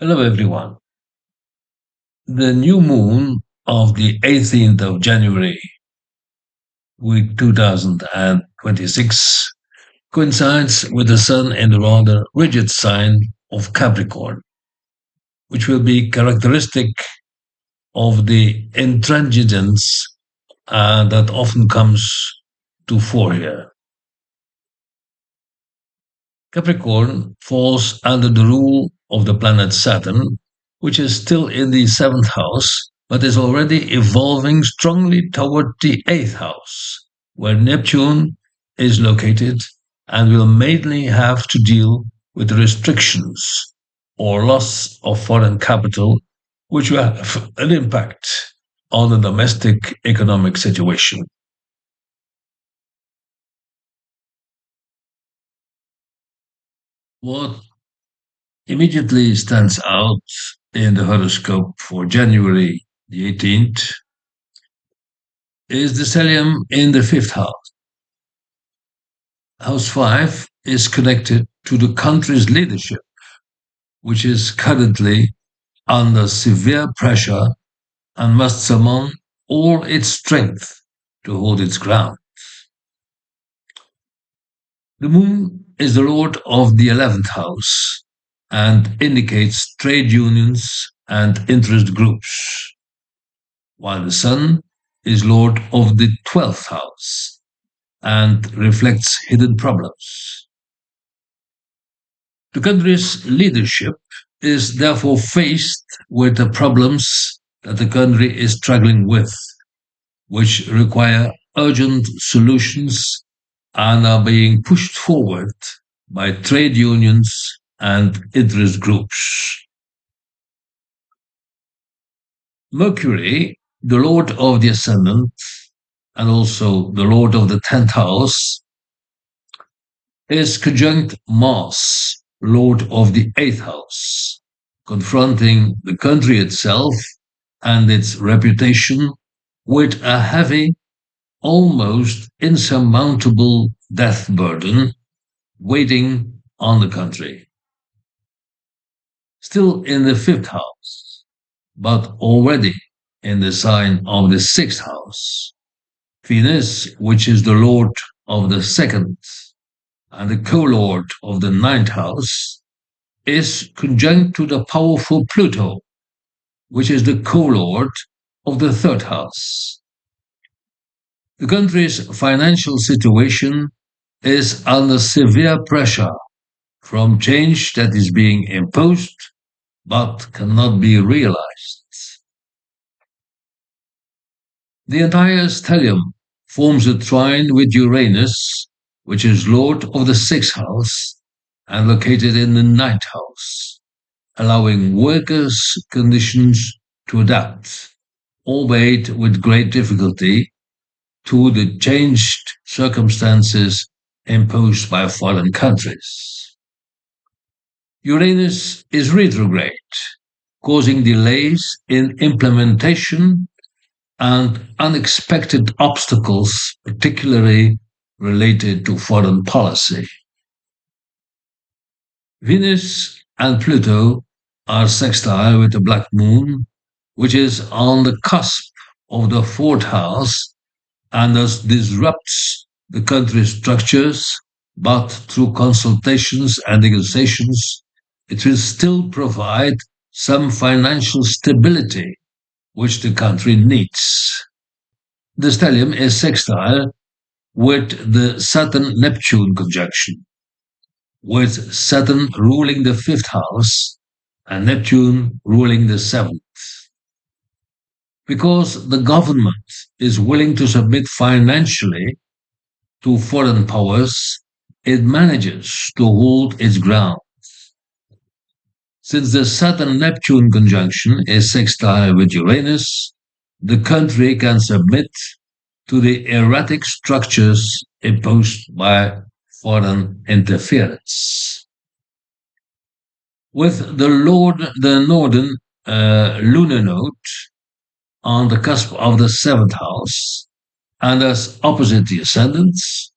Hello, everyone. The new moon of the 18th of January, week 2026, coincides with the sun in the rather rigid sign of Capricorn, which will be characteristic of the intransigence that often comes to fore here. Capricorn falls under the rule of the planet Saturn, which is still in the seventh house, but is already evolving strongly toward the eighth house, where Neptune is located and will mainly have to deal with restrictions or loss of foreign capital, which will have an impact on the domestic economic situation. What immediately stands out in the horoscope for January the 18th is the stellium in the fifth house. House 5 is connected to the country's leadership, which is currently under severe pressure and must summon all its strength to hold its ground. The moon is the lord of the 11th house and indicates trade unions and interest groups, while the sun is lord of the 12th house and reflects hidden problems. The country's leadership is therefore faced with the problems that the country is struggling with, which require urgent solutions and are being pushed forward by trade unions and interest groups. Mercury, the lord of the ascendant and also the lord of the 10th house, is conjunct Mars, lord of the 8th house, confronting the country itself and its reputation with a heavy, almost insurmountable death burden waiting on the country. Still in the 5th house, but already in the sign of the 6th house, Venus, which is the lord of the 2nd and the co-lord of the 9th house, is conjunct to the powerful Pluto, which is the co-lord of the 3rd house. The country's financial situation is under severe pressure from change that is being imposed but cannot be realized. The entire stellium forms a trine with Uranus, which is lord of the 6th house and located in the 9th house, allowing workers' conditions to adapt, albeit with great difficulty, to the changed circumstances imposed by foreign countries. Uranus is retrograde, causing delays in implementation and unexpected obstacles, particularly related to foreign policy. Venus and Pluto are sextile with the black moon, which is on the cusp of the 4th house and thus disrupts the country's structures, but through consultations and negotiations, it will still provide some financial stability which the country needs. The stellium is sextile with the Saturn-Neptune conjunction, with Saturn ruling the 5th house and Neptune ruling the 7th. Because the government is willing to submit financially to foreign powers, it manages to hold its ground. Since the Saturn-Neptune conjunction is sextile with Uranus, the country can submit to the erratic structures imposed by foreign interference. With the northern lunar node on the cusp of the 7th house, and as opposite the ascendants,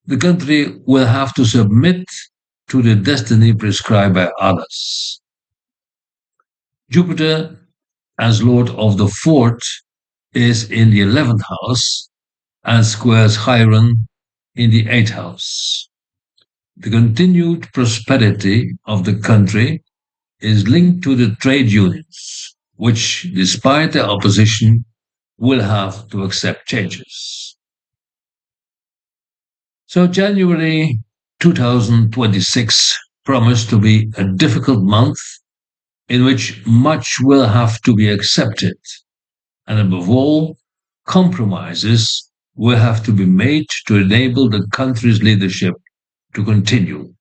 the country will have to submit to the destiny prescribed by others. Jupiter, as Lord of the fourth, is in the 11th house and squares Chiron in the 8th house. The continued prosperity of the country is linked to the trade unions, which, despite their opposition, will have to accept changes. So, January 2026 promised to be a difficult month in which much will have to be accepted, and above all, compromises will have to be made to enable the country's leadership to continue.